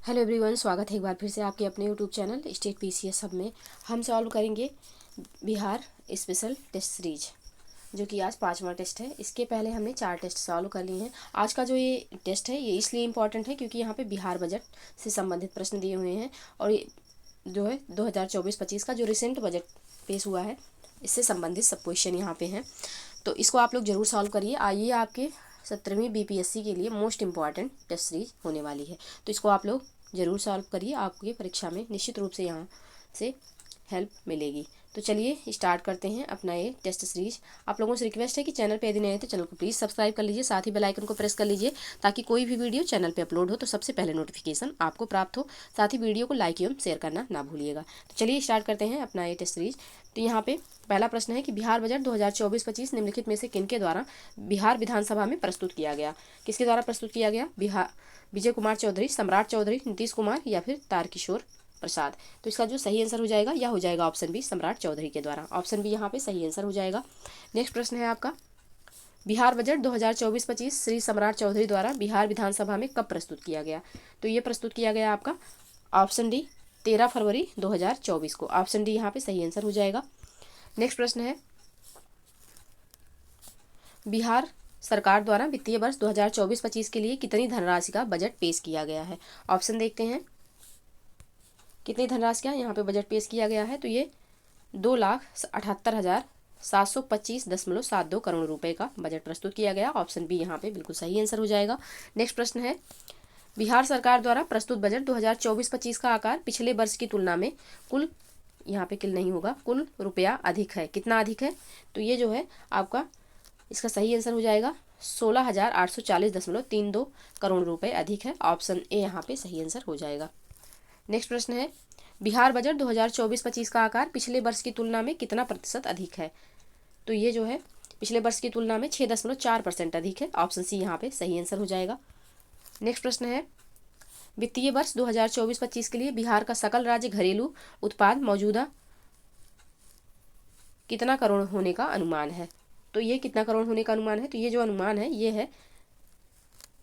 Hello everyone, स्वागत है एक बार फिर से आपके अपने YouTube channel state PCS hub में। हम सॉल्व करेंगे बिहार स्पेशल टेस्ट सीरीज, जो कि आज 5वां टेस्ट है। इसके पहले हमने 4 टेस्ट सॉल्व कर लिए हैं। आज का जो ये टेस्ट है ये इसलिए इम्पॉर्टेंट है क्योंकि यहाँ पे बिहार बजट से संबंधित प्रश्न दिए हुए हैं और ये जो है 2024-25 का जो रिसेंट बजट पेश हुआ है इससे संबंधित सब क्वेश्चन यहाँ पे हैं। तो इसको आप लोग ज़रूर सॉल्व करिए। आइए, आपके 17वीं बीपीएससी के लिए मोस्ट इम्पॉर्टेंट टेस्ट सीरीज होने वाली है, तो इसको आप लोग ज़रूर सॉल्व करिए। आपकी परीक्षा में निश्चित रूप से यहाँ से हेल्प मिलेगी। तो चलिए स्टार्ट करते हैं अपना ये टेस्ट सीरीज। आप लोगों से रिक्वेस्ट है कि चैनल पे यदि नए हैं तो चैनल को प्लीज़ सब्सक्राइब कर लीजिए, साथ ही बेल आइकन को प्रेस कर लीजिए ताकि कोई भी वीडियो चैनल पे अपलोड हो तो सबसे पहले नोटिफिकेशन आपको प्राप्त हो। साथ ही वीडियो को लाइक एवं शेयर करना ना भूलिएगा। तो चलिए स्टार्ट करते हैं अपना ये टेस्ट सीरीज। तो यहाँ पे पहला प्रश्न है कि बिहार बजट 2024-25 निम्नलिखित में से किनके द्वारा बिहार विधानसभा में प्रस्तुत किया गया। किसके द्वारा प्रस्तुत किया गया? बिहार विजय कुमार चौधरी, सम्राट चौधरी, नीतीश कुमार या फिर तारकिशोर प्रसाद। तो इसका जो सही आंसर हो जाएगा यह हो जाएगा ऑप्शन बी, सम्राट चौधरी के द्वारा। ऑप्शन बी यहाँ पे सही आंसर हो जाएगा। नेक्स्ट प्रश्न है आपका, बिहार बजट 2024-25 श्री सम्राट चौधरी द्वारा बिहार विधानसभा में कब प्रस्तुत किया गया। तो ये प्रस्तुत किया गया आपका ऑप्शन डी 13 फरवरी 2024 को। ऑप्शन डी यहाँ पे सही आंसर हो जाएगा। नेक्स्ट प्रश्न है, बिहार सरकार द्वारा वित्तीय वर्ष 2024-25 के लिए कितनी धनराशि का बजट पेश किया गया है। ऑप्शन देखते हैं, कितनी धनराशि का यहाँ पे बजट पेश किया गया है। तो ये 2,78,725.72 करोड़ रुपए का बजट प्रस्तुत किया गया। ऑप्शन बी यहाँ पे बिल्कुल सही आंसर हो जाएगा। नेक्स्ट प्रश्न है, बिहार सरकार द्वारा प्रस्तुत बजट 2024-25 का आकार पिछले वर्ष की तुलना में कुल, यहाँ पे किल नहीं होगा, कुल रुपया अधिक है। कितना अधिक है? तो ये जो है आपका इसका सही आंसर हो जाएगा 16,840.32 करोड़ रुपए अधिक है। ऑप्शन ए यहाँ पे सही आंसर हो जाएगा। नेक्स्ट प्रश्न है, बिहार बजट 2024-25 का आकार पिछले वर्ष की तुलना में कितना प्रतिशत अधिक है। तो ये जो है पिछले वर्ष की तुलना में 6.4% अधिक है। ऑप्शन सी यहाँ पे सही आंसर हो जाएगा। नेक्स्ट प्रश्न है, वित्तीय वर्ष 2024-25 के लिए बिहार का सकल राज्य घरेलू उत्पाद मौजूदा कितना करोड़ होने का अनुमान है। तो ये कितना करोड़ होने का अनुमान है? तो ये जो अनुमान है ये है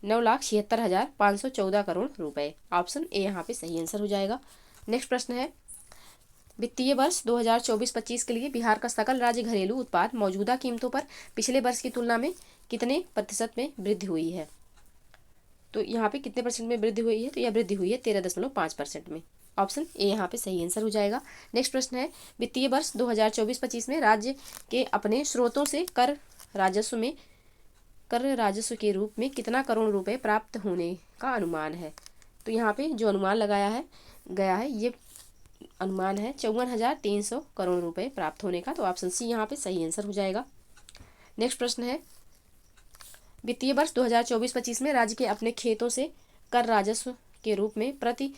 9,76,514 करोड़ रुपए। ऑप्शन ए यहाँ पे सही आंसर हो जाएगा। नेक्स्ट प्रश्न है, वित्तीय वर्ष 2024-25 के लिए बिहार का सकल राज्य घरेलू उत्पाद मौजूदा कीमतों पर पिछले वर्ष की तुलना में कितने प्रतिशत में वृद्धि हुई है। तो यहाँ पे कितने परसेंट में वृद्धि हुई है? तो यह वृद्धि हुई है 13.5% में। ऑप्शन ए यहाँ पे सही आंसर हो जाएगा। नेक्स्ट प्रश्न है, वित्तीय वर्ष 2024-25 में राज्य के अपने स्रोतों से कर राजस्व के रूप में कितना करोड़ रुपए प्राप्त होने का अनुमान है। तो यहाँ पे जो अनुमान लगाया गया है ये अनुमान है 54,300 करोड़ रुपए प्राप्त होने का। तो ऑप्शन सी यहाँ पे सही आंसर हो जाएगा। नेक्स्ट प्रश्न है, वित्तीय वर्ष 2024-25 में राज्य के अपने खेतों से कर राजस्व के रूप में प्रति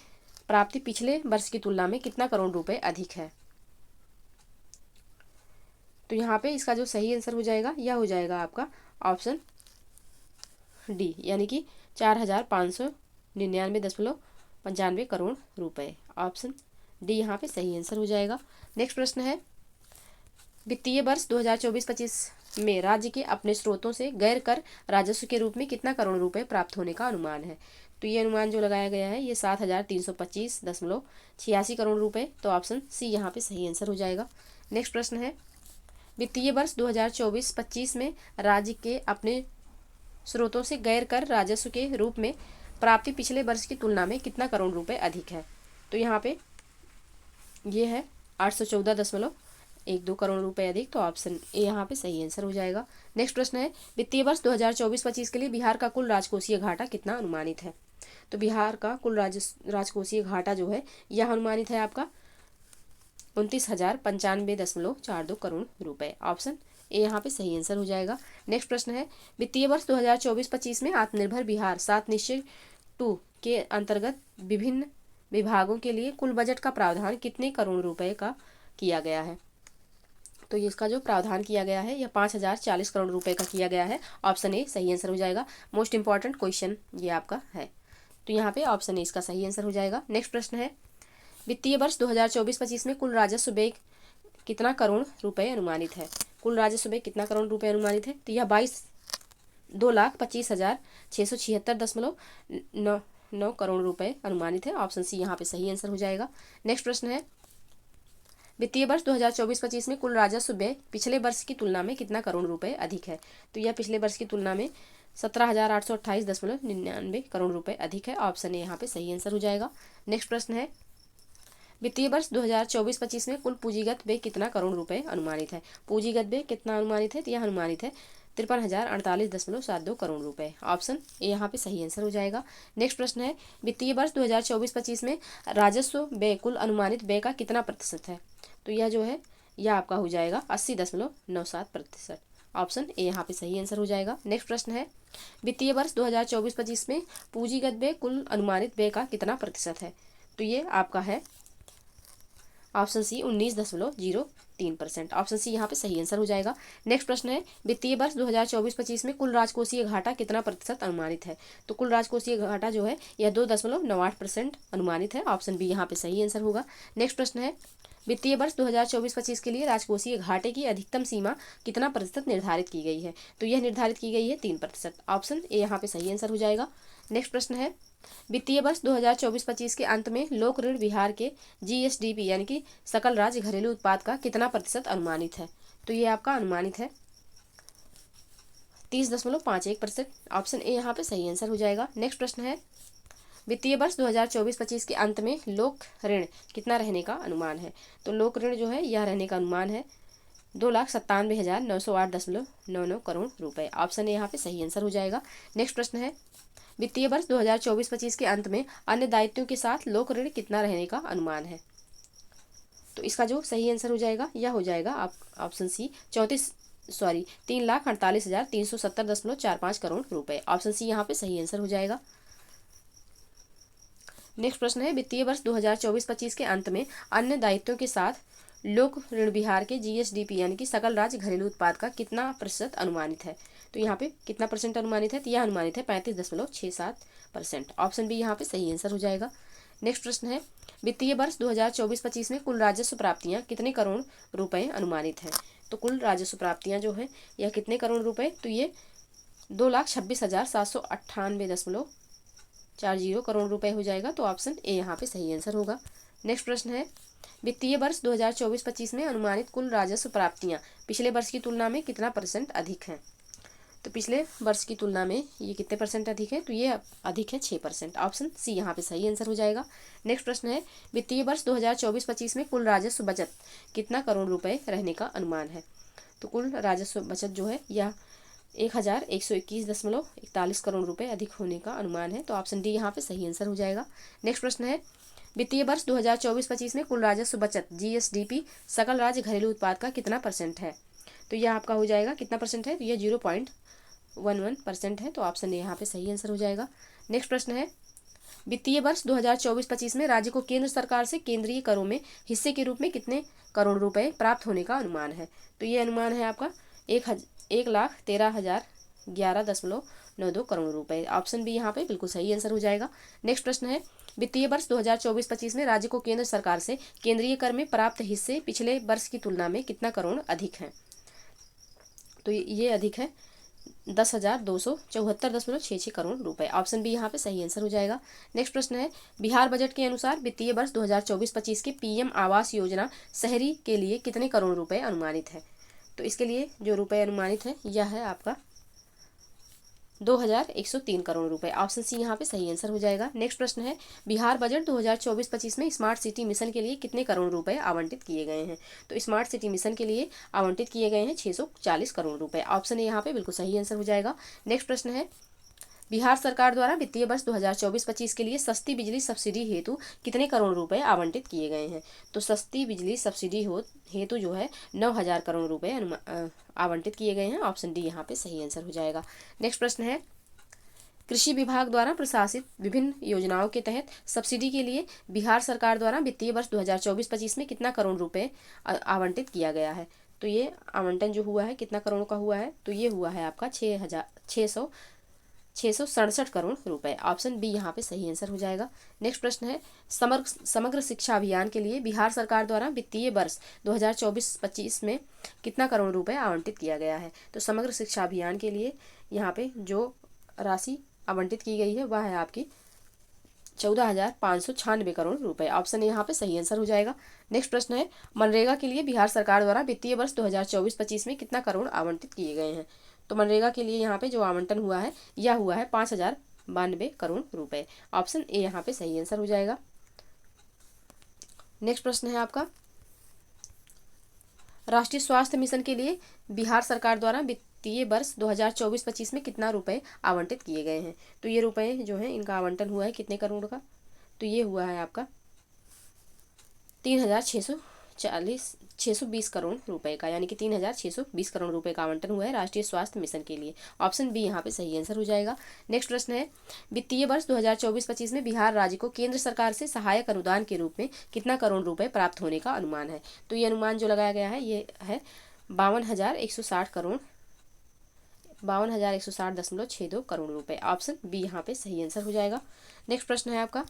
प्राप्ति पिछले वर्ष की तुलना में कितना करोड़ रुपए अधिक है। तो यहाँ पे इसका जो सही आंसर हो जाएगा यह हो जाएगा आपका ऑप्शन डी, यानी कि 4,599.95 करोड़ रुपए। ऑप्शन डी यहाँ पे सही आंसर हो जाएगा। नेक्स्ट प्रश्न है, वित्तीय वर्ष 2024-25 में राज्य के अपने स्रोतों से गैर कर राजस्व के रूप में कितना करोड़ रुपए प्राप्त होने का अनुमान है। तो ये अनुमान जो लगाया गया है ये 7,325.86 करोड़ रुपए। तो ऑप्शन सी यहाँ पे सही आंसर हो जाएगा। नेक्स्ट प्रश्न है, वित्तीय वर्ष 2024-25 में राज्य के अपने स्रोतों से गैर कर राजस्व के रूप में प्राप्ति पिछले वर्ष की तुलना में कितना करोड़ रुपए अधिक है। तो यहाँ पे ये है 814.12 करोड़ रुपए अधिक। तो ऑप्शन ए यहाँ पे सही आंसर हो जाएगा। नेक्स्ट प्रश्न है, वित्तीय वर्ष 2024-25 के लिए बिहार का कुल राजकोषीय घाटा कितना अनुमानित है। तो बिहार का कुल राजकोषीय घाटा जो है यह अनुमानित है आपका 29,095.42 करोड़ रुपए। ऑप्शन ए यहाँ पे सही आंसर हो जाएगा। नेक्स्ट प्रश्न है, वित्तीय वर्ष 2024-25 में आत्मनिर्भर बिहार 7 निश्चय 2 के अंतर्गत विभिन्न विभागों के लिए कुल बजट का प्रावधान कितने करोड़ रुपए का किया गया है। तो इसका जो प्रावधान किया गया है यह 5,040 करोड़ रुपए का किया गया है। ऑप्शन ए सही आंसर हो जाएगा। मोस्ट इंपॉर्टेंट क्वेश्चन ये आपका है, तो यहाँ पे ऑप्शन ए इसका सही आंसर हो जाएगा। नेक्स्ट प्रश्न है, वित्तीय वर्ष 2024-25 में कुल राजस्व व्यय कितना करोड़ रुपए अनुमानित है। कुल राजस्व व्यय कितना करोड़ रुपए अनुमानित है। तो यह 2,25,676.9 9 करोड़ रुपए अनुमानित है। ऑप्शन सी यहाँ पे सही आंसर हो जाएगा। नेक्स्ट प्रश्न है, वित्तीय वर्ष 2024-25 में कुल राजस्व व्यय पिछले वर्ष की तुलना में कितना करोड़ रुपए अधिक है? तो यह पिछले वर्ष की तुलना में 17,828.99 करोड़ रुपए अधिक है। ऑप्शन ए यहाँ पे सही आंसर हो जाएगा। नेक्स्ट प्रश्न है, वित्तीय वर्ष 2024-25 में कुल पूंजीगत व्यय कितना करोड़ रुपए अनुमानित है? पूंजीगत व्यय कितना अनुमानित है? तो यह अनुमानित है 53,048.72 करोड़ रुपए। ऑप्शन ए यहाँ पे सही आंसर हो जाएगा। नेक्स्ट प्रश्न है, वित्तीय वर्ष 2024-25 में राजस्व व्यय कुल अनुमानित व्यय का कितना प्रतिशत है? तो यह जो है यह आपका हो जाएगा 80.97%। ऑप्शन ए यहाँ पे सही आंसर हो जाएगा। नेक्स्ट प्रश्न है, वित्तीय वर्ष 2024-25 में पूंजीगत व्यय कुल अनुमानित व्यय का कितना प्रतिशत है? तो ये आपका है ऑप्शन सी 19.03%। ऑप्शन सी यहाँ पे सही आंसर हो जाएगा। नेक्स्ट प्रश्न है, वित्तीय वर्ष 2024-25 में कुल राजकोषीय घाटा कितना प्रतिशत अनुमानित है? तो कुल राजकोषीय घाटा जो है यह 2.98% अनुमानित है। ऑप्शन बी यहाँ पे सही आंसर होगा। नेक्स्ट प्रश्न है, वित्तीय वर्ष 2024-25 के लिए राजकोषीय घाटे की अधिकतम सीमा कितना प्रतिशत निर्धारित की गई है? तो यह निर्धारित की गई है 3%। ऑप्शन ए यहाँ पे सही आंसर हो जाएगा। नेक्स्ट प्रश्न है, वित्तीय वर्ष 2024-25 के अंत में लोक ऋण विहार के जीएसडीपी यानी कि सकल राज्य घरेलू उत्पाद का कितना प्रतिशत अनुमानित है? तो ये आपका अनुमानित है 30.51%। ऑप्शन ए यहाँ पे सही आंसर हो जाएगा। नेक्स्ट प्रश्न है, वित्तीय वर्ष 2024-25 के अंत में लोक ऋण कितना रहने का अनुमान है? तो लोक ऋण जो है यह रहने का अनुमान है 2,97,908.99 करोड़ रुपए। ऑप्शन ए यहाँ पे सही आंसर हो जाएगा। नेक्स्ट प्रश्न है, वित्तीय वर्ष 2024-25 के अंत में अन्य दायित्वों के साथ लोक ऋण कितना रहने का अनुमान है? तो इसका जो सही आंसर हो जाएगा यह हो जाएगा आप ऑप्शन सी 3,48,370.45 करोड़ रुपए। ऑप्शन सी यहाँ पे सही आंसर हो जाएगा। नेक्स्ट प्रश्न है, वित्तीय वर्ष 2024-25 के अंत में अन्य दायित्वों के साथ लोक ऋण विहार के जीएसडीपी यानी कि सकल राज्य घरेलू उत्पाद का कितना प्रतिशत अनुमानित है? तो यहाँ पे कितना परसेंट अनुमानित है? तो यह अनुमानित है 35.67%। ऑप्शन बी यहाँ पे सही आंसर हो जाएगा। नेक्स्ट प्रश्न है, वित्तीय वर्ष 2024-25 में कुल राजस्व प्राप्तियाँ कितने करोड़ रुपए अनुमानित है? तो कुल राजस्व प्राप्तियाँ जो है यह कितने करोड़ रुपए? तो ये 2,26,798.40 करोड़ रुपए हो जाएगा। तो ऑप्शन ए यहाँ पे सही आंसर होगा। नेक्स्ट प्रश्न है, वित्तीय वर्ष 2024-25 में अनुमानित कुल राजस्व प्राप्तियां पिछले वर्ष की तुलना में कितना परसेंट अधिक हैं? तो पिछले वर्ष की तुलना में ये कितने परसेंट अधिक है? तो ये अधिक है 6%। ऑप्शन सी यहाँ पे सही आंसर हो जाएगा। नेक्स्ट प्रश्न है, वित्तीय वर्ष 2024-25 में कुल राजस्व बचत कितना करोड़ रुपए रहने का अनुमान है? तो कुल राजस्व बचत जो है यह 1,121.41 करोड़ रुपए अधिक होने का अनुमान है। तो ऑप्शन डी यहाँ पे सही आंसर हो जाएगा। नेक्स्ट प्रश्न है, वित्तीय वर्ष 2024-25 में कुल राजस्व बचत जीएसडीपी सकल राज्य घरेलू उत्पाद का कितना परसेंट है? तो यह आपका हो जाएगा कितना परसेंट है? तो यह 0.11% है। तो ऑप्शन ए यहाँ पे सही आंसर हो जाएगा। नेक्स्ट प्रश्न है, वित्तीय वर्ष 2024-25 में राज्य को केंद्र सरकार से केंद्रीय करों में हिस्से के रूप में कितने करोड़ रुपए प्राप्त होने का अनुमान है? तो ये अनुमान है आपका 1,13,011.92 करोड़ रुपए। ऑप्शन बी यहाँ पे बिल्कुल सही आंसर हो जाएगा। नेक्स्ट प्रश्न है, वित्तीय वर्ष 2024-25 में राज्य को केंद्र सरकार से केंद्रीय कर में प्राप्त हिस्से पिछले वर्ष की तुलना में कितना करोड़ अधिक हैं? तो ये अधिक है 10,274.66 करोड़ रुपए। ऑप्शन बी यहाँ पे सही आंसर हो जाएगा। नेक्स्ट प्रश्न है, बिहार बजट के अनुसार वित्तीय वर्ष 2024-25 के पीएम आवास योजना शहरी के लिए कितने करोड़ रुपए अनुमानित है? तो इसके लिए जो रुपए अनुमानित है यह है आपका 2,103 करोड़ रुपए। ऑप्शन सी यहाँ पे सही आंसर हो जाएगा। नेक्स्ट प्रश्न है, बिहार बजट 2024-25 में स्मार्ट सिटी मिशन के लिए कितने करोड़ रुपए आवंटित किए गए हैं? तो स्मार्ट सिटी मिशन के लिए आवंटित किए गए हैं 640 करोड़ रुपए। ऑप्शन ए यहाँ पे बिल्कुल सही आंसर हो जाएगा। नेक्स्ट प्रश्न है, बिहार सरकार द्वारा वित्तीय वर्ष 2024-25 के लिए सस्ती बिजली सब्सिडी हेतु कितने करोड़ रुपए आवंटित किए गए हैं? तो सस्ती बिजली सब्सिडी हेतु जो है 9,000 करोड़ रुपए आवंटित किए गए हैं। ऑप्शन डी यहाँ पे सही आंसर हो जाएगा। नेक्स्ट प्रश्न है, कृषि विभाग द्वारा प्रशासित विभिन्न योजनाओं के तहत सब्सिडी के लिए बिहार सरकार द्वारा वित्तीय वर्ष 2024-25 में कितना करोड़ रुपए आवंटित किया गया है? तो ये आवंटन जो हुआ है कितना करोड़ का हुआ है? तो ये हुआ है आपका 667 करोड़ रुपए। ऑप्शन बी यहाँ पे सही आंसर हो जाएगा। नेक्स्ट प्रश्न है, समग्र शिक्षा अभियान के लिए बिहार सरकार द्वारा वित्तीय वर्ष 2024-25 में कितना करोड़ रुपए आवंटित किया गया है? तो समग्र शिक्षा अभियान के लिए यहाँ पे जो राशि आवंटित की गई है वह है आपकी 14,596 करोड़ रुपए। ऑप्शन ए यहाँ पे सही आंसर हो जाएगा। नेक्स्ट प्रश्न है, मनरेगा के लिए बिहार सरकार द्वारा वित्तीय वर्ष 2024-25 में कितना करोड़ आवंटित किए गए हैं? तो मनरेगा के लिए यहाँ पे जो आवंटन हुआ है यह हुआ है 5,092 करोड़ रुपए। ऑप्शन ए यहाँ पे सही आंसर हो जाएगा। नेक्स्ट प्रश्न है आपका, राष्ट्रीय स्वास्थ्य मिशन के लिए बिहार सरकार द्वारा वित्तीय वर्ष 2024-25 में कितना रुपए आवंटित किए गए हैं? तो ये रुपए जो है इनका आवंटन हुआ है कितने करोड़ का? तो ये हुआ है आपका 620 करोड़ रुपए का, यानी कि 3,620 करोड़ रुपए का आवंटन हुआ है राष्ट्रीय स्वास्थ्य मिशन के लिए। ऑप्शन बी यहाँ पे सही आंसर हो जाएगा। नेक्स्ट प्रश्न है, वित्तीय वर्ष 2024-25 में बिहार राज्य को केंद्र सरकार से सहायक अनुदान के रूप में कितना करोड़ रुपए प्राप्त होने का अनुमान है? तो ये अनुमान जो लगाया गया है ये है 52,160 करोड़ 52,160.62 करोड़ रुपए। ऑप्शन बी यहाँ पे सही आंसर हो जाएगा। नेक्स्ट प्रश्न है आपका,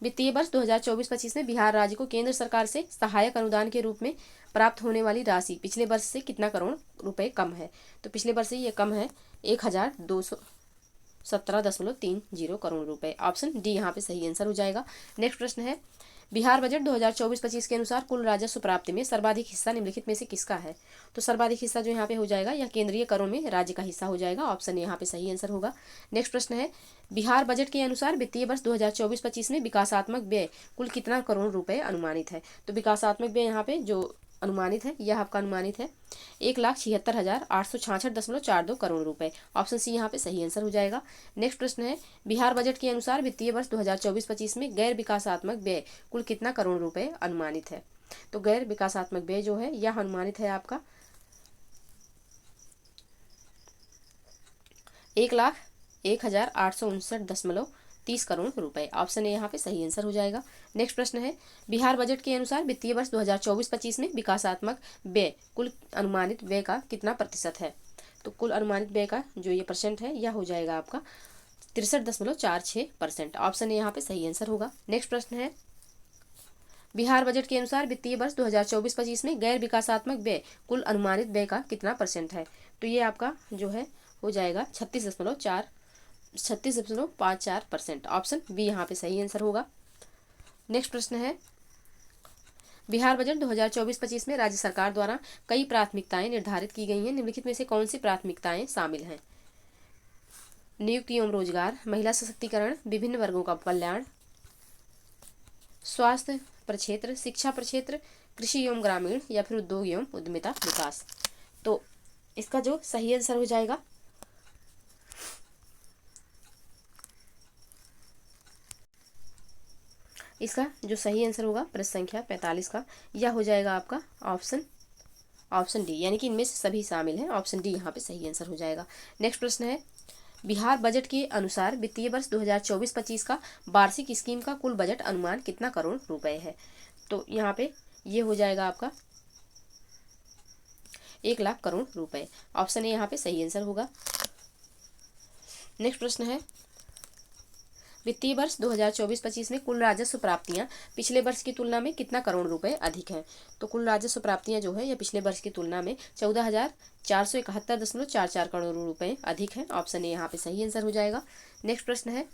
वित्तीय वर्ष 2024-25 में बिहार राज्य को केंद्र सरकार से सहायक अनुदान के रूप में प्राप्त होने वाली राशि पिछले वर्ष से कितना करोड़ रुपए कम है? तो पिछले वर्ष से ये कम है 1,217.30 करोड़ रुपए। ऑप्शन डी यहाँ पे सही आंसर हो जाएगा। नेक्स्ट प्रश्न है, बिहार बजट 2024-25 के अनुसार कुल राजस्व प्राप्ति में सर्वाधिक हिस्सा निम्नलिखित में से किसका है? तो सर्वाधिक हिस्सा जो यहाँ पे हो जाएगा यह केंद्रीय करों में राज्य का हिस्सा हो जाएगा। ऑप्शन यहाँ पे सही आंसर होगा। नेक्स्ट प्रश्न है, बिहार बजट के अनुसार वित्तीय वर्ष 2024-25 में विकासात्मक व्यय कुल कितना करोड़ रुपए अनुमानित है? तो विकासात्मक व्यय यहाँ पे जो अनुमानित है यह आपका अनुमानित है 1,76,866.42 करोड़ रुपए। ऑप्शन सी यहाँ पे सही आंसर हो जाएगा। नेक्स्ट प्रश्न है, बिहार बजट के अनुसार वित्तीय वर्ष 2024-25 में गैर विकासात्मक व्यय कुल कितना करोड़ रुपए अनुमानित है? तो गैर विकासात्मक व्यय जो है यह अनुमानित है आपका 1,01,859.30 करोड़ रुपए। ऑप्शन ए यहाँ पे सही आंसर हो जाएगा। नेक्स्ट प्रश्न है, बिहार बजट के अनुसार वित्तीय वर्ष 2024-25 में विकासात्मक व्यय कुल अनुमानित व्यय का कितना प्रतिशत है? तो कुल अनुमानित व्यय का जो ये परसेंट है यह हो जाएगा आपका 63.46%। ऑप्शन ए यहाँ पे सही आंसर होगा। नेक्स्ट प्रश्न है, बिहार बजट के अनुसार वित्तीय वर्ष 2024-25 में गैर विकासात्मक व्यय कुल अनुमानित व्यय का कितना परसेंट है? तो ये आपका जो है हो जाएगा 36.54%। ऑप्शन बी यहाँ पे सही आंसर होगा। नेक्स्ट प्रश्न है, बिहार बजट 2024-25 में राज्य सरकार द्वारा कई प्राथमिकताएं निर्धारित की गई हैं। निम्नलिखित में से कौन सी प्राथमिकताएं शामिल हैं? नियुक्ति एवं रोजगार, महिला सशक्तिकरण, विभिन्न वर्गों का कल्याण, स्वास्थ्य प्रक्षेत्र, शिक्षा प्रक्षेत्र, कृषि एवं ग्रामीण या फिर उद्योग एवं उद्यमिता विकास। तो इसका जो सही आंसर हो जाएगा इसका जो सही आंसर होगा प्रश्न संख्या 45 का यह हो जाएगा आपका ऑप्शन डी, यानी कि इनमें से सभी शामिल हैं। ऑप्शन डी यहाँ पे सही आंसर हो जाएगा। नेक्स्ट प्रश्न है, बिहार बजट के अनुसार वित्तीय वर्ष 2024-25 का वार्षिक स्कीम का कुल बजट अनुमान कितना करोड़ रुपए है? तो यहाँ पे ये हो जाएगा आपका 1 लाख करोड़ रुपए। ऑप्शन ए यहाँ पे सही आंसर होगा। नेक्स्ट प्रश्न है, वित्तीय वर्ष 2024-25 में कुल राजस्व प्राप्तियां पिछले वर्ष की तुलना में कितना करोड़ रुपए अधिक हैं? तो कुल राजस्व प्राप्तियां जो है यह पिछले वर्ष की तुलना में 14,471.44 करोड़ रुपए अधिक है। ऑप्शन ए यहाँ पे सही आंसर हो जाएगा। नेक्स्ट प्रश्न है,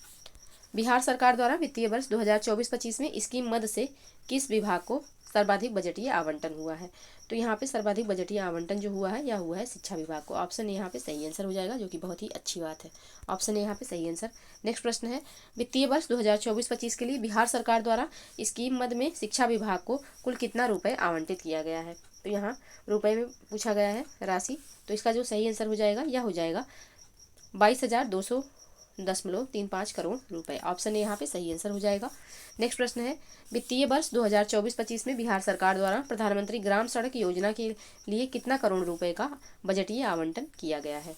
बिहार सरकार द्वारा वित्तीय वर्ष 2024-25 में स्कीम मद से किस विभाग को सर्वाधिक बजटीय आवंटन हुआ है? तो यहाँ पे सर्वाधिक बजटीय आवंटन जो हुआ है यह हुआ है शिक्षा विभाग को। ऑप्शन ए यहाँ पे सही आंसर हो जाएगा, जो कि बहुत ही अच्छी बात है। ऑप्शन ए यहाँ पे सही आंसर। नेक्स्ट प्रश्न है, वित्तीय वर्ष 2024-25 के लिए बिहार सरकार द्वारा स्कीम मद में शिक्षा विभाग को कुल कितना रुपए आवंटित किया गया है? तो यहाँ रुपए में पूछा गया है राशि, तो इसका जो सही आंसर हो जाएगा यह हो जाएगा 22,210.35 करोड़ रुपए। ऑप्शन ए यहाँ पे सही आंसर हो जाएगा। नेक्स्ट प्रश्न है, वित्तीय वर्ष 2024-25 में बिहार सरकार द्वारा प्रधानमंत्री ग्राम सड़क योजना के लिए कितना करोड़ रुपए का बजटीय आवंटन किया गया है?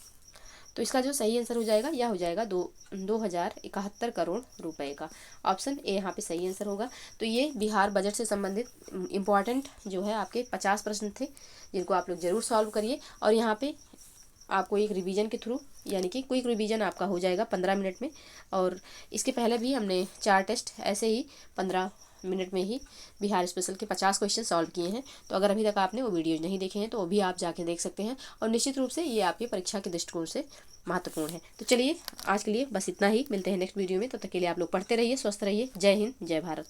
तो इसका जो सही आंसर हो जाएगा यह हो जाएगा 2,071 करोड़ रुपए का। ऑप्शन ए यहाँ पे सही आंसर होगा। तो ये बिहार बजट से संबंधित इम्पॉर्टेंट जो है आपके 50 प्रश्न थे, जिनको आप लोग जरूर सॉल्व करिए। और यहाँ पे आपको एक रिवीजन के थ्रू, यानी कि क्विक रिवीजन आपका हो जाएगा 15 मिनट में। और इसके पहले भी हमने 4 टेस्ट ऐसे ही 15 मिनट में ही बिहार स्पेशल के 50 क्वेश्चन सॉल्व किए हैं। तो अगर अभी तक आपने वो वीडियोज नहीं देखे हैं तो वो भी आप जाके देख सकते हैं, और निश्चित रूप से ये आपकी परीक्षा के दृष्टिकोण से महत्वपूर्ण है। तो चलिए आज के लिए बस इतना ही, मिलते हैं नेक्स्ट वीडियो में। तब तक के लिए आप लोग पढ़ते रहिए, स्वस्थ रहिए। जय हिंद, जय भारत।